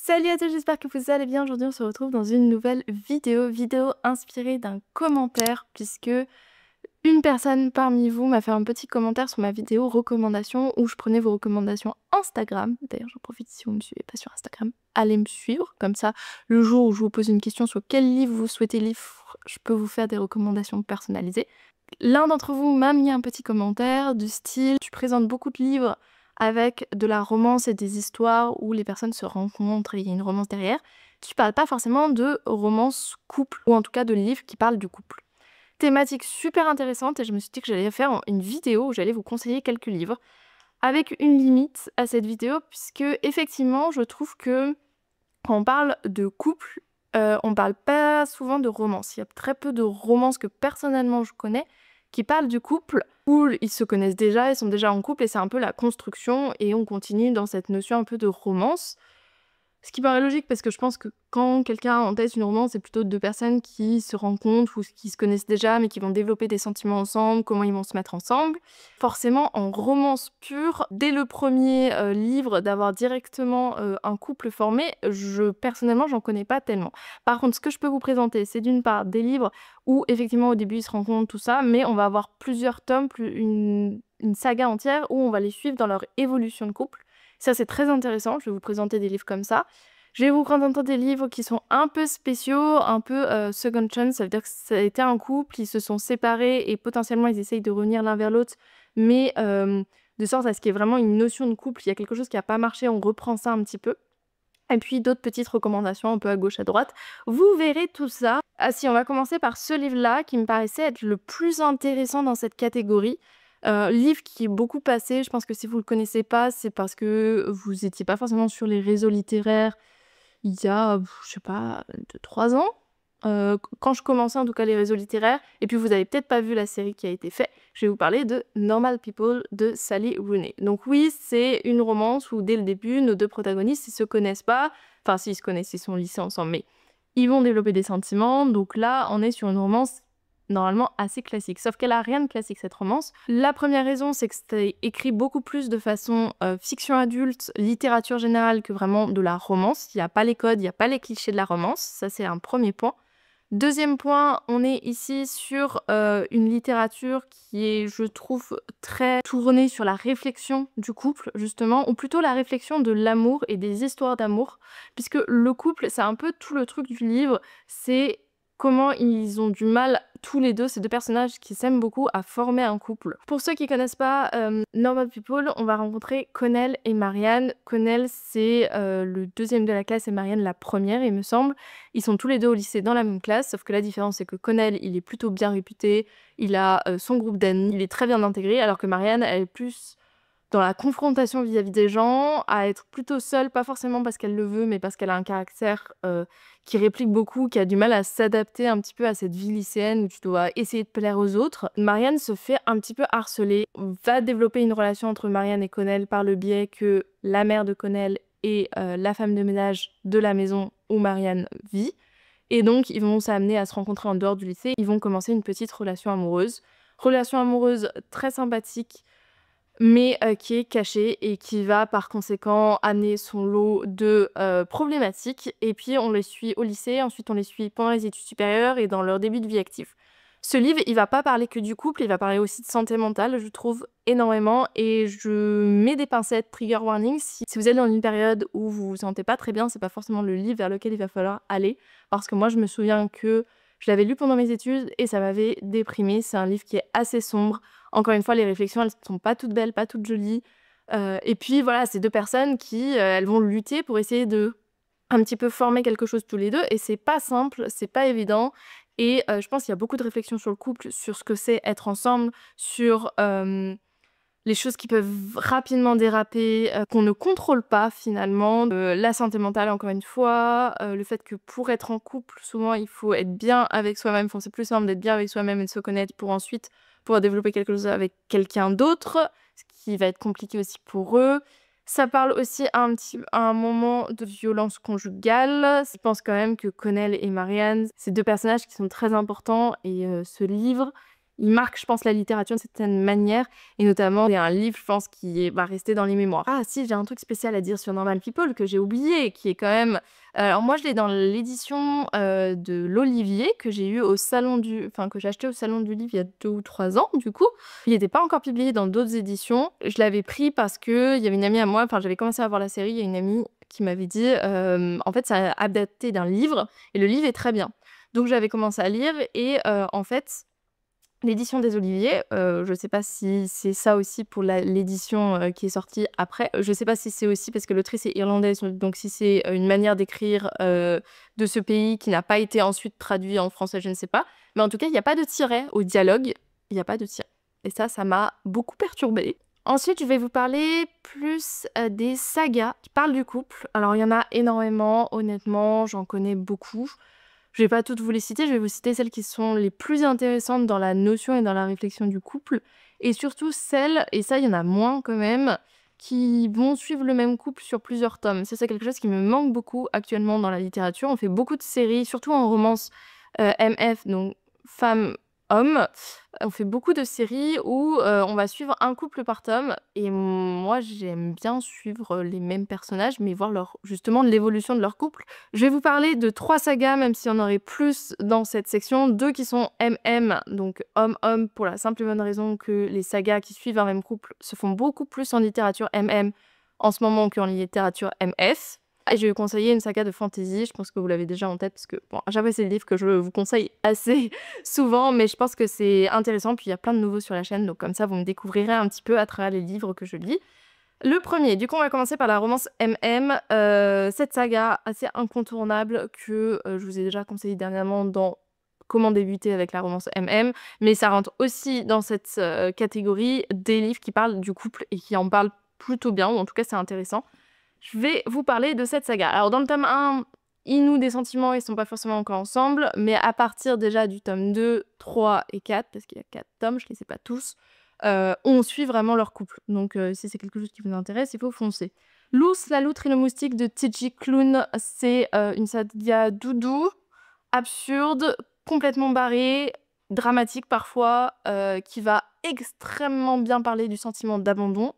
Salut à tous, j'espère que vous allez bien. Aujourd'hui, on se retrouve dans une nouvelle vidéo inspirée d'un commentaire, puisque une personne parmi vous m'a fait un petit commentaire sur ma vidéo recommandation où je prenais vos recommandations Instagram. D'ailleurs, j'en profite si vous ne me suivez pas sur Instagram, allez me suivre. Comme ça, le jour où je vous pose une question sur quel livre vous souhaitez lire, je peux vous faire des recommandations personnalisées. L'un d'entre vous m'a mis un petit commentaire du style « Tu présentes beaucoup de livres avec de la romance et des histoires où les personnes se rencontrent et il y a une romance derrière. Tu parles pas forcément de romance couple, ou en tout cas de livres qui parlent du couple. » Thématique super intéressante et je me suis dit que j'allais faire une vidéo où j'allais vous conseiller quelques livres avec une limite à cette vidéo puisque effectivement je trouve que quand on parle de couple, on parle pas souvent de romance. Il y a très peu de romances que personnellement je connais qui parlent du couple, où ils se connaissent déjà, ils sont déjà en couple et c'est un peu la construction et on continue dans cette notion un peu de romance. Ce qui paraît logique parce que je pense que quand quelqu'un entête une romance, c'est plutôt deux personnes qui se rencontrent ou qui se connaissent déjà mais qui vont développer des sentiments ensemble, comment ils vont se mettre ensemble. Forcément, en romance pure, dès le premier livre, d'avoir directement un couple formé, personnellement, j'en connais pas tellement. Par contre, ce que je peux vous présenter, c'est d'une part des livres où effectivement au début ils se rencontrent, tout ça, mais on va avoir plusieurs tomes, une saga entière où on va les suivre dans leur évolution de couple. Ça, c'est très intéressant, je vais vous présenter des livres comme ça. Je vais vous présenter des livres qui sont un peu spéciaux, un peu second chance, ça veut dire que ça a été un couple, ils se sont séparés et potentiellement ils essayent de revenir l'un vers l'autre, mais de sorte à ce qu'il y ait vraiment une notion de couple, il y a quelque chose qui n'a pas marché, on reprend ça un petit peu. Et puis d'autres petites recommandations un peu à gauche, à droite. Vous verrez tout ça. Ah si, on va commencer par ce livre-là qui me paraissait être le plus intéressant dans cette catégorie. Livre qui est beaucoup passé, je pense que si vous le connaissez pas, c'est parce que vous étiez pas forcément sur les réseaux littéraires il y a, je sais pas, 2-3 ans. Quand je commençais en tout cas les réseaux littéraires, et puis vous avez peut-être pas vu la série qui a été faite, je vais vous parler de Normal People de Sally Rooney. Donc oui, c'est une romance où dès le début, nos deux protagonistes, ils se connaissent pas, enfin s'ils se connaissent, ils sont au lycée ensemble, mais ils vont développer des sentiments, donc là on est sur une romance normalement assez classique, sauf qu'elle a rien de classique cette romance. La première raison, c'est que c'est écrit beaucoup plus de façon fiction adulte, littérature générale que vraiment de la romance. Il n'y a pas les codes, il n'y a pas les clichés de la romance, ça c'est un premier point. Deuxième point, on est ici sur une littérature qui est, je trouve, très tournée sur la réflexion du couple, justement, ou plutôt la réflexion de l'amour et des histoires d'amour, puisque le couple, c'est un peu tout le truc du livre, c'est comment ils ont du mal, tous les deux, ces deux personnages qui s'aiment beaucoup, à former un couple. Pour ceux qui connaissent pas Normal People, on va rencontrer Connell et Marianne. Connell, c'est le deuxième de la classe et Marianne la première, il me semble. Ils sont tous les deux au lycée dans la même classe, sauf que la différence, c'est que Connell, il est plutôt bien réputé, il a son groupe d'amis, il est très bien intégré, alors que Marianne, elle est plus dans la confrontation vis-à-vis des gens, à être plutôt seule, pas forcément parce qu'elle le veut, mais parce qu'elle a un caractère qui réplique beaucoup, qui a du mal à s'adapter un petit peu à cette vie lycéenne où tu dois essayer de plaire aux autres. Marianne se fait un petit peu harceler, va développer une relation entre Marianne et Connell par le biais que la mère de Connell est la femme de ménage de la maison où Marianne vit. Et donc, ils vont s'amener à se rencontrer en dehors du lycée. Ils vont commencer une petite relation amoureuse. Relation amoureuse très sympathique, mais qui est cachée et qui va par conséquent amener son lot de problématiques. Et puis on les suit au lycée, ensuite on les suit pendant les études supérieures et dans leur début de vie active. Ce livre, il va pas parler que du couple, il va parler aussi de santé mentale, je trouve, énormément. Et je mets des pincettes, trigger warning, si vous êtes dans une période où vous vous sentez pas très bien, c'est pas forcément le livre vers lequel il va falloir aller. Parce que moi, je me souviens que je l'avais lu pendant mes études et ça m'avait déprimée. C'est un livre qui est assez sombre. Encore une fois, les réflexions, elles sont pas toutes belles, pas toutes jolies. Et puis voilà, c'est deux personnes qui, elles vont lutter pour essayer de un petit peu former quelque chose tous les deux. Et c'est pas simple, c'est pas évident. Et je pense qu'il y a beaucoup de réflexions sur le couple, sur ce que c'est être ensemble, sur les choses qui peuvent rapidement déraper, qu'on ne contrôle pas finalement. La santé mentale, encore une fois, le fait que pour être en couple, souvent, il faut être bien avec soi-même. Enfin, c'est plus simple d'être bien avec soi-même et de se connaître pour ensuite pouvoir développer quelque chose avec quelqu'un d'autre, ce qui va être compliqué aussi pour eux. Ça parle aussi à un moment de violence conjugale. Je pense quand même que Connell et Marianne, c'est deux personnages qui sont très importants et ce livre, il marque, je pense, la littérature d'une certaine manière. Et notamment, il y a un livre, je pense, va rester dans les mémoires. Ah si, j'ai un truc spécial à dire sur Normal People que j'ai oublié, qui est quand même... Alors moi, je l'ai dans l'édition de l'Olivier que j'ai eu au que j'ai acheté au Salon du Livre il y a 2 ou 3 ans, du coup. Il n'était pas encore publié dans d'autres éditions. Je l'avais pris parce que il y avait une amie à moi, j'avais commencé à voir la série, il y a une amie qui m'avait dit, en fait, ça a adapté d'un livre, et le livre est très bien. Donc j'avais commencé à lire, et en fait, l'édition des Oliviers, je sais pas si c'est ça aussi pour l'édition qui est sortie après. Je sais pas si c'est aussi parce que l'autrice est irlandaise, donc si c'est une manière d'écrire de ce pays qui n'a pas été ensuite traduit en français, je ne sais pas. Mais en tout cas, il n'y a pas de tiret au dialogue, il n'y a pas de tiret. Et ça m'a beaucoup perturbée. Ensuite, je vais vous parler plus des sagas qui parlent du couple. Alors, il y en a énormément, honnêtement, j'en connais beaucoup. Je vais pas toutes vous les citer, je vais vous citer celles qui sont les plus intéressantes dans la notion et dans la réflexion du couple. Et surtout celles, et ça il y en a moins quand même, qui vont suivre le même couple sur plusieurs tomes. Ça, c'est quelque chose qui me manque beaucoup actuellement dans la littérature. On fait beaucoup de séries, surtout en romance MF, donc femme-homme. On fait beaucoup de séries où on va suivre un couple par tome. Et moi, j'aime bien suivre les mêmes personnages, mais voir justement l'évolution de leur couple. Je vais vous parler de 3 sagas, même s'il y en aurait plus dans cette section. 2 qui sont MM, donc homme-homme, pour la simple et bonne raison que les sagas qui suivent un même couple se font beaucoup plus en littérature MM en ce moment qu'en littérature MS. Et je vais vous conseiller une saga de fantasy, je pense que vous l'avez déjà en tête, parce que bon, j'avoue c'est le livre que je vous conseille assez souvent, mais je pense que c'est intéressant, puis il y a plein de nouveaux sur la chaîne, donc comme ça vous me découvrirez un petit peu à travers les livres que je lis. Le premier, du coup on va commencer par la romance MM, cette saga assez incontournable que je vous ai déjà conseillé dernièrement dans Comment débuter avec la romance MM, mais ça rentre aussi dans cette catégorie des livres qui parlent du couple et qui en parlent plutôt bien, ou en tout cas c'est intéressant. Je vais vous parler de cette saga. Alors dans le tome 1, ils nouent des sentiments, ils sont pas forcément encore ensemble, mais à partir déjà du tome 2, 3 et 4, parce qu'il y a 4 tomes, je les sais pas tous, on suit vraiment leur couple. Donc si c'est quelque chose qui vous intéresse, il faut foncer. L'ours, la loutre et le moustique de T.J. Klune, c'est une saga doudou, absurde, complètement barrée, dramatique parfois, qui va extrêmement bien parler du sentiment d'abandon.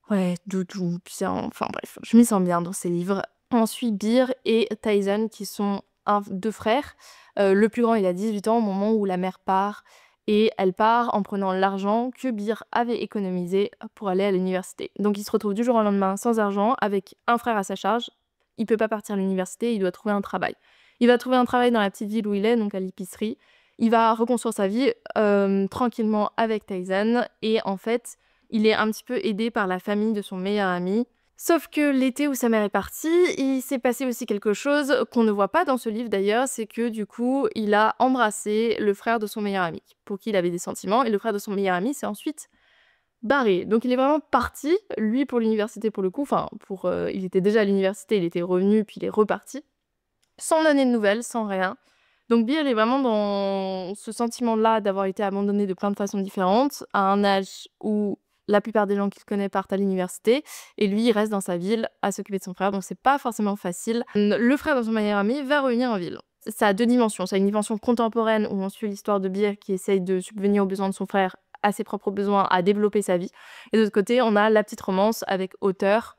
Ouais, doudou, bien, enfin bref, je m'y sens bien dans ces livres. Ensuite, Beer et Tyson, qui sont 2 frères. Le plus grand, il a 18 ans au moment où la mère part, et elle part en prenant l'argent que Beer avait économisé pour aller à l'université. Donc il se retrouve du jour au lendemain sans argent, avec un frère à sa charge. Il peut pas partir à l'université, il doit trouver un travail. Il va trouver un travail dans la petite ville où il est, donc à l'épicerie. Il va reconstruire sa vie tranquillement avec Tyson, et en fait, il est un petit peu aidé par la famille de son meilleur ami. Sauf que l'été où sa mère est partie, il s'est passé aussi quelque chose qu'on ne voit pas dans ce livre d'ailleurs, c'est que du coup, il a embrassé le frère de son meilleur ami, pour qui il avait des sentiments, et le frère de son meilleur ami s'est ensuite barré. Donc il est vraiment parti, lui pour l'université pour le coup, il était déjà à l'université, il était revenu, puis il est reparti, sans donner de nouvelles, sans rien. Donc Beer est vraiment dans ce sentiment-là d'avoir été abandonné de plein de façons différentes, à un âge où la plupart des gens qu'il connaît partent à l'université, et lui, il reste dans sa ville à s'occuper de son frère, donc c'est pas forcément facile. Le frère de son meilleur ami va revenir en ville. Ça a 2 dimensions. Ça a une dimension contemporaine où on suit l'histoire de Beer qui essaye de subvenir aux besoins de son frère, à ses propres besoins, à développer sa vie. Et de l'autre côté, on a la petite romance avec Auteur.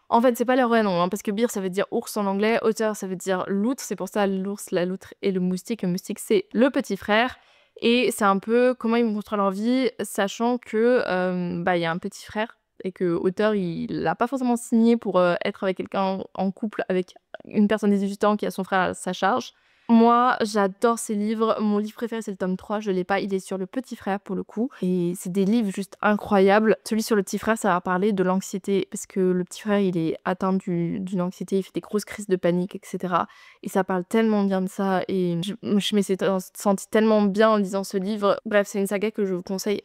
En fait, c'est pas leur vrai nom, hein, parce que Beer, ça veut dire ours en anglais, Auteur, ça veut dire loutre, c'est pour ça l'ours, la loutre et le moustique. Le moustique, c'est le petit frère. Et c'est un peu comment ils vont construire leur vie, sachant que y a un petit frère et que Auteur, il n'a pas forcément signé pour être avec quelqu'un en couple avec une personne de 18 ans qui a son frère à sa charge. Moi, j'adore ces livres. Mon livre préféré, c'est le tome 3. Je l'ai pas, il est sur le petit frère pour le coup. Et c'est des livres juste incroyables. Celui sur le petit frère, ça va parler de l'anxiété. Parce que le petit frère, il est atteint d'une anxiété, il fait des grosses crises de panique, etc. Et ça parle tellement bien de ça. Et je me suis sentie tellement bien en lisant ce livre. Bref, c'est une saga que je vous conseille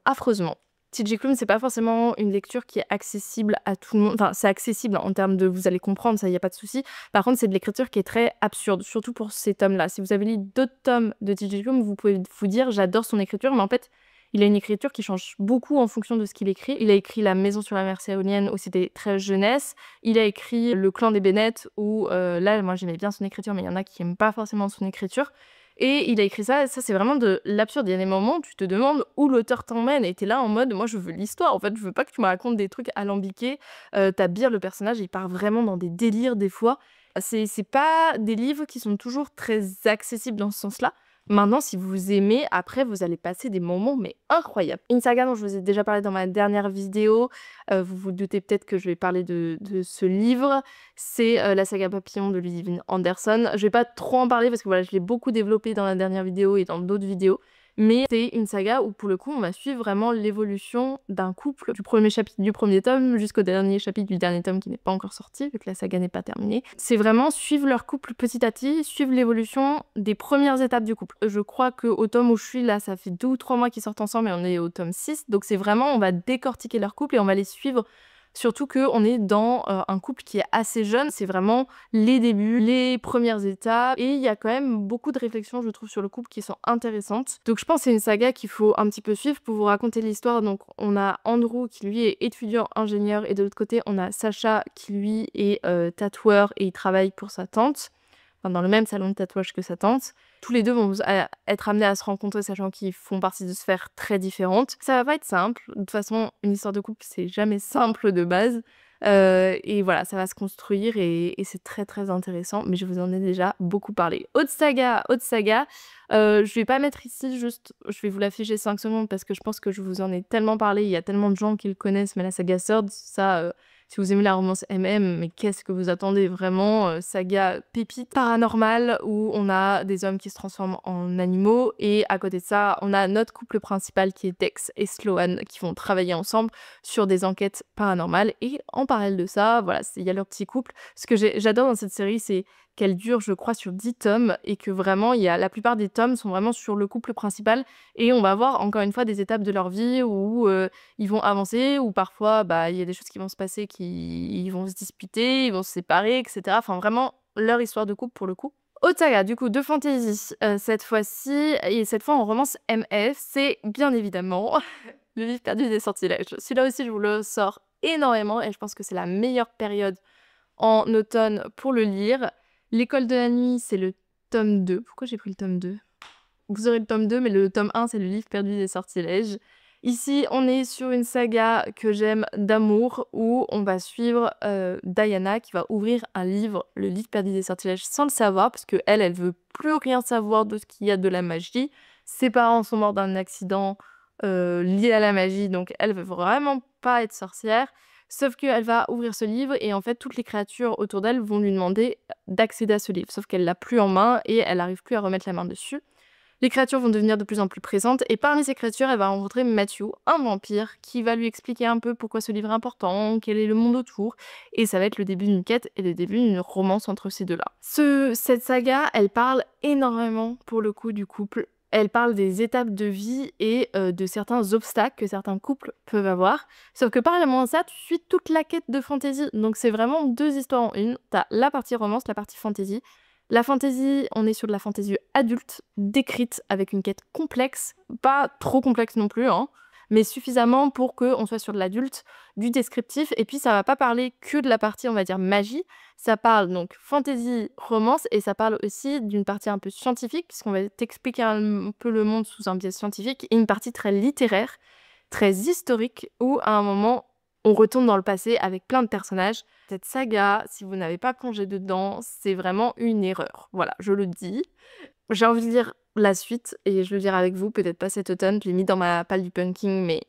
affreusement. T.J. Klune, c'est pas forcément une lecture qui est accessible à tout le monde. Enfin, c'est accessible en termes de vous allez comprendre, ça y a pas de souci. Par contre, c'est de l'écriture qui est très absurde, surtout pour ces tomes-là. Si vous avez lu d'autres tomes de T.J. Klune, vous pouvez vous dire j'adore son écriture, mais en fait, il a une écriture qui change beaucoup en fonction de ce qu'il écrit. Il a écrit La Maison sur la mer Séonienne où c'était très jeunesse. Il a écrit Le Clan des Bennett où là, moi j'aimais bien son écriture, mais il y en a qui aiment pas forcément son écriture. Et il a écrit ça, c'est vraiment de l'absurde. Il y a des moments où tu te demandes où l'auteur t'emmène et tu es là en mode: «Moi, je veux l'histoire, en fait, je veux pas que tu me racontes des trucs alambiqués». Tu Beer, le personnage, il part vraiment dans des délires des fois. C'est pas des livres qui sont toujours très accessibles dans ce sens-là. Maintenant, si vous aimez, après, vous allez passer des moments, mais incroyables. Une saga dont je vous ai déjà parlé dans ma dernière vidéo, vous vous doutez peut-être que je vais parler de ce livre, c'est la saga Papillon de Ludwig Anderson. Je vais pas trop en parler parce que voilà, je l'ai beaucoup développé dans la dernière vidéo et dans d'autres vidéos. Mais c'est une saga où, pour le coup, on va suivre vraiment l'évolution d'un couple du premier chapitre du premier tome jusqu'au dernier chapitre du dernier tome qui n'est pas encore sorti, vu que la saga n'est pas terminée. C'est vraiment suivre leur couple petit à petit, suivre l'évolution des premières étapes du couple. Je crois qu'au tome où je suis là, ça fait 2 ou 3 mois qu'ils sortent ensemble et on est au tome 6. Donc c'est vraiment, on va décortiquer leur couple et on va les suivre. Surtout qu'on est dans un couple qui est assez jeune, c'est vraiment les débuts, les premières étapes, et il y a quand même beaucoup de réflexions, je trouve, sur le couple qui sont intéressantes. Donc je pense que c'est une saga qu'il faut un petit peu suivre pour vous raconter l'histoire. Donc on a Andrew qui lui est étudiant ingénieur, et de l'autre côté on a Sacha qui lui est tatoueur et il travaille pour sa tante. Enfin, dans le même salon de tatouage que sa tante. Tous les deux vont être amenés à se rencontrer, sachant qu'ils font partie de sphères très différentes. Ça va pas être simple. De toute façon, une histoire de couple, c'est jamais simple de base. Et voilà, ça va se construire et c'est très très intéressant. Mais je vous en ai déjà beaucoup parlé. Autre saga. Je vais pas mettre ici, juste, je vais vous l'afficher 5 secondes parce que je pense que je vous en ai tellement parlé. Il y a tellement de gens qui le connaissent, mais la saga Sword, ça... si vous aimez la romance MM, mais qu'est-ce que vous attendez vraiment? Saga pépite paranormale où on a des hommes qui se transforment en animaux et à côté de ça, on a notre couple principal qui est Dex et Sloan qui vont travailler ensemble sur des enquêtes paranormales et en parallèle de ça, voilà, il y a leur petit couple. Ce que j'adore dans cette série, c'est qu'elle dure, je crois, sur 10 tomes et que vraiment, la plupart des tomes sont vraiment sur le couple principal et on va voir encore une fois des étapes de leur vie où ils vont avancer ou parfois il y a des choses qui vont se passer, ils vont se disputer, ils vont se séparer, etc. Enfin vraiment leur histoire de couple pour le coup. Autre saga du coup de fantasy cette fois-ci, et cette fois en romance MF, c'est bien évidemment Le Livre Perdu des Sortilèges. Celui-là aussi je vous le sors énormément et je pense que c'est la meilleure période en automne pour le lire. L'École de la Nuit, c'est le tome 2. Pourquoi j'ai pris le tome 2? Vous aurez le tome 2, mais le tome 1, c'est Le Livre Perdu des Sortilèges. Ici, on est sur une saga que j'aime d'amour, où on va suivre Diana qui va ouvrir un livre, Le Livre Perdu des Sortilèges, sans le savoir, parce qu'elle, elle veut plus rien savoir de ce qu'il y a de la magie. Ses parents sont morts d'un accident lié à la magie, donc elle veut vraiment pas être sorcière. Sauf qu'elle va ouvrir ce livre et en fait, toutes les créatures autour d'elle vont lui demander d'accéder à ce livre. Sauf qu'elle l'a plus en main et elle n'arrive plus à remettre la main dessus. Les créatures vont devenir de plus en plus présentes et parmi ces créatures, elle va rencontrer Matthew, un vampire, qui va lui expliquer un peu pourquoi ce livre est important, quel est le monde autour, et ça va être le début d'une quête et le début d'une romance entre ces deux-là. Cette saga, elle parle énormément pour le coup du couple. Elle parle des étapes de vie et de certains obstacles que certains couples peuvent avoir. Sauf que parallèlement à ça, tu suis toute la quête de fantasy. Donc c'est vraiment 2 histoires en une. T'as la partie romance, la partie fantasy. La fantasy, on est sur de la fantasy adulte, décrite avec une quête complexe, pas trop complexe non plus, hein, mais suffisamment pour qu'on soit sur de l'adulte, du descriptif, et puis ça va pas parler que de la partie, on va dire, magie, ça parle donc fantasy, romance, et ça parle aussi d'une partie un peu scientifique, puisqu'on va t'expliquer un peu le monde sous un biais scientifique, et une partie très littéraire, très historique, où à un moment, on retourne dans le passé avec plein de personnages. Cette saga, si vous n'avez pas plongé dedans, c'est vraiment une erreur. Voilà, je le dis. J'ai envie de lire la suite et je le dirai avec vous, peut-être pas cet automne. Je l'ai mis dans ma palle du punking, mais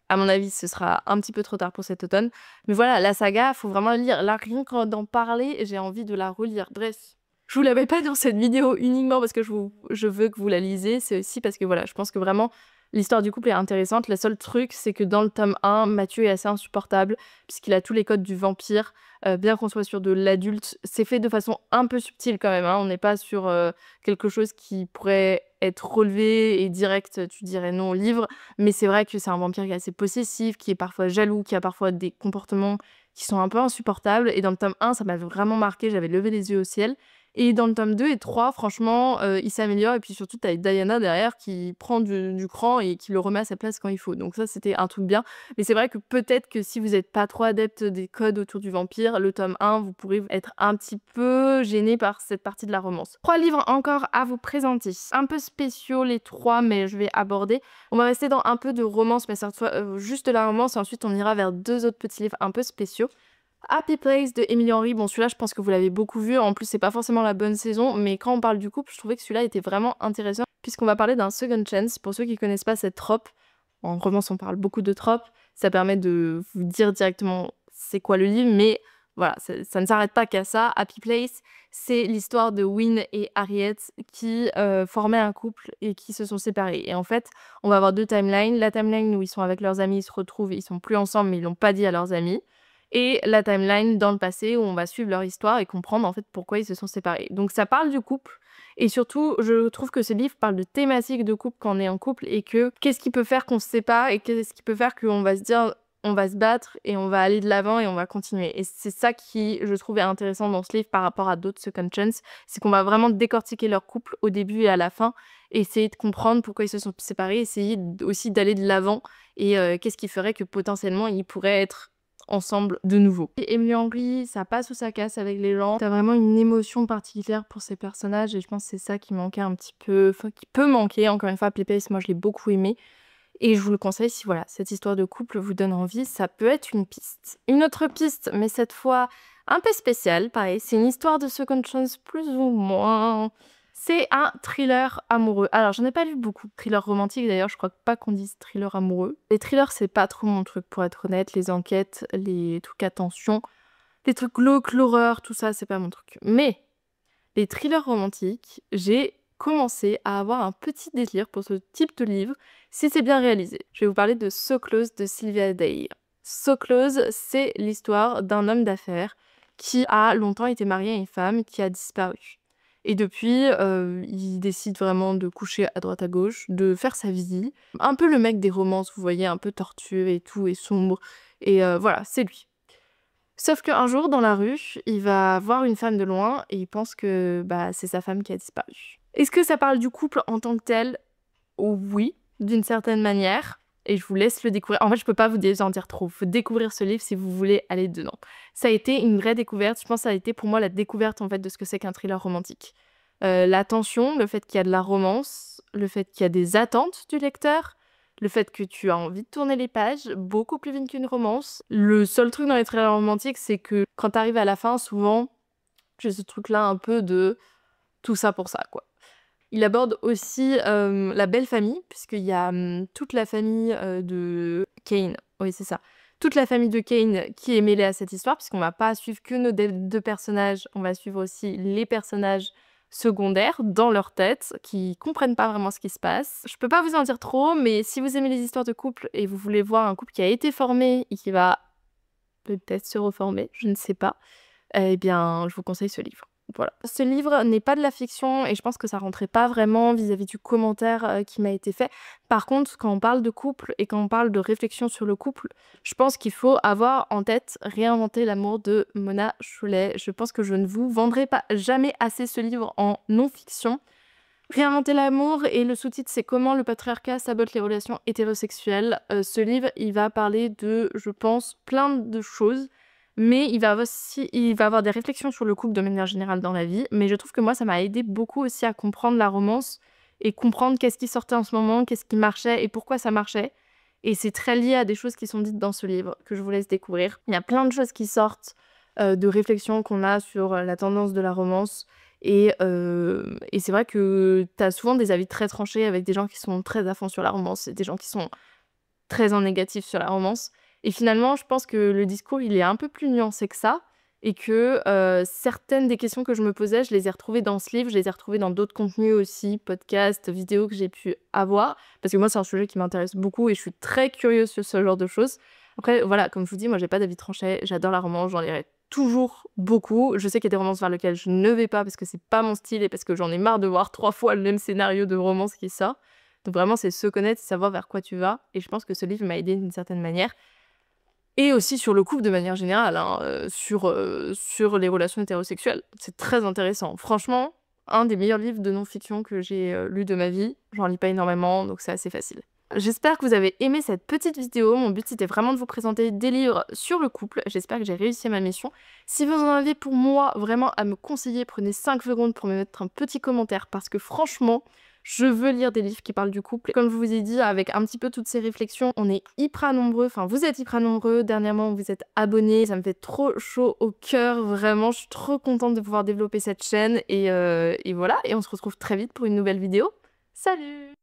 à mon avis, ce sera un petit peu trop tard pour cet automne. Mais voilà, la saga, faut vraiment la lire. Là, rien qu'en d'en parler, j'ai envie de la relire. Bref, je vous la mets pas dans cette vidéo uniquement parce que je veux que vous la lisez. C'est aussi parce que voilà, je pense que vraiment, l'histoire du couple est intéressante. Le seul truc, c'est que dans le tome 1, Mathieu est assez insupportable, puisqu'il a tous les codes du vampire. Bien qu'on soit sur de l'adulte, c'est fait de façon un peu subtile quand même, hein. On n'est pas sur quelque chose qui pourrait être relevé et direct, tu dirais non au livre. Mais c'est vrai que c'est un vampire qui est assez possessif, qui est parfois jaloux, qui a parfois des comportements qui sont un peu insupportables. Et dans le tome 1, ça m'avait vraiment marqué, j'avais levé les yeux au ciel. Et dans le tome 2 et 3, franchement, il s'améliore et puis surtout tu as Diana derrière qui prend du cran et qui le remet à sa place quand il faut. Donc ça, c'était un truc bien. Mais c'est vrai que peut-être que si vous êtes pas trop adepte des codes autour du vampire, le tome 1, vous pourrez être un petit peu gêné par cette partie de la romance. 3 livres encore à vous présenter. Un peu spéciaux les 3, mais je vais aborder. On va rester dans un peu de romance, mais cette fois juste de la romance et ensuite on ira vers 2 autres petits livres un peu spéciaux. Happy Place de Emily Henry, bon celui-là je pense que vous l'avez beaucoup vu, en plus c'est pas forcément la bonne saison, mais quand on parle du couple, je trouvais que celui-là était vraiment intéressant, puisqu'on va parler d'un second chance, pour ceux qui connaissent pas cette trope, en romance on parle beaucoup de tropes, ça permet de vous dire directement c'est quoi le livre, mais voilà, ça ne s'arrête pas qu'à ça. Happy Place, c'est l'histoire de Wynne et Harriet qui formaient un couple et qui se sont séparés. Et en fait, on va avoir 2 timelines, la timeline où ils sont avec leurs amis, ils se retrouvent, ils sont plus ensemble mais ils l'ont pas dit à leurs amis. Et la timeline dans le passé où on va suivre leur histoire et comprendre en fait pourquoi ils se sont séparés. Donc ça parle du couple et surtout je trouve que ce livre parle de thématiques de couple quand on est en couple et que qu'est-ce qui peut faire qu'on se sépare et qu'est-ce qui peut faire qu'on va se dire on va se battre et on va aller de l'avant et on va continuer. Et c'est ça qui je trouvais intéressant dans ce livre par rapport à d'autres second chance, c'est qu'on va vraiment décortiquer leur couple au début et à la fin et essayer de comprendre pourquoi ils se sont séparés, essayer aussi d'aller de l'avant et qu'est-ce qui ferait que potentiellement ils pourraient être ensemble de nouveau. Et Emily Henry, ça passe ou ça casse avec les gens. T'as vraiment une émotion particulière pour ces personnages et je pense que c'est ça qui manquait un petit peu, enfin qui peut manquer. Encore une fois, Playpace, moi je l'ai beaucoup aimé. Et je vous le conseille si voilà, cette histoire de couple vous donne envie, ça peut être une piste. Une autre piste, mais cette fois un peu spéciale, pareil, c'est une histoire de second chance plus ou moins. C'est un thriller amoureux. Alors, j'en ai pas lu beaucoup de thrillers romantiques, d'ailleurs, je crois pas qu'on dise thriller amoureux. Les thrillers, c'est pas trop mon truc, pour être honnête. Les enquêtes, les trucs à tension, les trucs glauques, l'horreur, tout ça, c'est pas mon truc. Mais les thrillers romantiques, j'ai commencé à avoir un petit délire pour ce type de livre, si c'est bien réalisé. Je vais vous parler de So Close de Sylvia Day. So Close, c'est l'histoire d'un homme d'affaires qui a longtemps été marié à une femme qui a disparu. Et depuis, il décide vraiment de coucher à droite à gauche, de faire sa vie. Un peu le mec des romances, vous voyez, un peu tortueux et tout, et sombre. Et voilà, c'est lui. Sauf qu'un jour, dans la rue, il va voir une femme de loin et il pense que bah, c'est sa femme qui a disparu. Est-ce que ça parle du couple en tant que tel? Oui, d'une certaine manière. Et je vous laisse le découvrir. En fait, je peux pas vous en dire trop. Faut découvrir ce livre si vous voulez aller dedans. Ça a été une vraie découverte. Je pense que ça a été pour moi la découverte en fait de ce que c'est qu'un thriller romantique. La tension, le fait qu'il y a de la romance, le fait qu'il y a des attentes du lecteur, le fait que tu as envie de tourner les pages, beaucoup plus vite qu'une romance. Le seul truc dans les thrillers romantiques, c'est que quand t'arrives à la fin, souvent, j'ai ce truc-là un peu de tout ça pour ça, quoi. Il aborde aussi la belle famille, puisqu'il y a toute la famille de Kane. Oui, c'est ça. Toute la famille de Kane qui est mêlée à cette histoire, puisqu'on va pas suivre que nos deux personnages, on va suivre aussi les personnages secondaires dans leur tête, qui comprennent pas vraiment ce qui se passe. Je peux pas vous en dire trop, mais si vous aimez les histoires de couple et vous voulez voir un couple qui a été formé et qui va peut-être se reformer, je ne sais pas, eh bien, je vous conseille ce livre. Voilà. Ce livre n'est pas de la fiction et je pense que ça rentrait pas vraiment vis-à-vis du commentaire qui m'a été fait. Par contre, quand on parle de couple et quand on parle de réflexion sur le couple, je pense qu'il faut avoir en tête Réinventer l'amour de Mona Chollet. Je pense que je ne vous vendrai pas jamais assez ce livre en non-fiction. Réinventer l'amour et le sous-titre c'est Comment le patriarcat sabote les relations hétérosexuelles. Ce livre, il va parler de, je pense, plein de choses. Mais il va avoir des réflexions sur le couple de manière générale dans la vie. Mais je trouve que moi, ça m'a aidé beaucoup aussi à comprendre la romance et comprendre qu'est-ce qui sortait en ce moment, qu'est-ce qui marchait et pourquoi ça marchait. Et c'est très lié à des choses qui sont dites dans ce livre que je vous laisse découvrir. Il y a plein de choses qui sortent de réflexions qu'on a sur la tendance de la romance. Et c'est vrai que tu as souvent des avis très tranchés avec des gens qui sont très à fond sur la romance et des gens qui sont très en négatif sur la romance. Et finalement, je pense que le discours, il est un peu plus nuancé que ça et que certaines des questions que je me posais, je les ai retrouvées dans ce livre, je les ai retrouvées dans d'autres contenus aussi, podcasts, vidéos que j'ai pu avoir. Parce que moi, c'est un sujet qui m'intéresse beaucoup et je suis très curieuse sur ce genre de choses. Après, voilà, comme je vous dis, moi, j'ai pas d'avis tranché, j'adore la romance, j'en lirai toujours beaucoup. Je sais qu'il y a des romances vers lesquelles je ne vais pas parce que c'est pas mon style et parce que j'en ai marre de voir 3 fois le même scénario de romance qui sort. Donc vraiment, c'est se connaître, savoir vers quoi tu vas. Et je pense que ce livre m'a aidé d'une certaine manière. Et aussi sur le couple de manière générale, hein, sur les relations hétérosexuelles. C'est très intéressant. Franchement, un des meilleurs livres de non-fiction que j'ai, lu de ma vie. J'en lis pas énormément, donc c'est assez facile. J'espère que vous avez aimé cette petite vidéo. Mon but, c'était vraiment de vous présenter des livres sur le couple. J'espère que j'ai réussi ma mission. Si vous en avez pour moi vraiment à me conseiller, prenez 5 secondes pour me mettre un petit commentaire parce que franchement, je veux lire des livres qui parlent du couple. Comme je vous ai dit, avec un petit peu toutes ces réflexions, on est hyper nombreux, enfin vous êtes hyper nombreux. Dernièrement, vous êtes abonnés, ça me fait trop chaud au cœur. Vraiment, je suis trop contente de pouvoir développer cette chaîne. Et voilà, et on se retrouve très vite pour une nouvelle vidéo. Salut!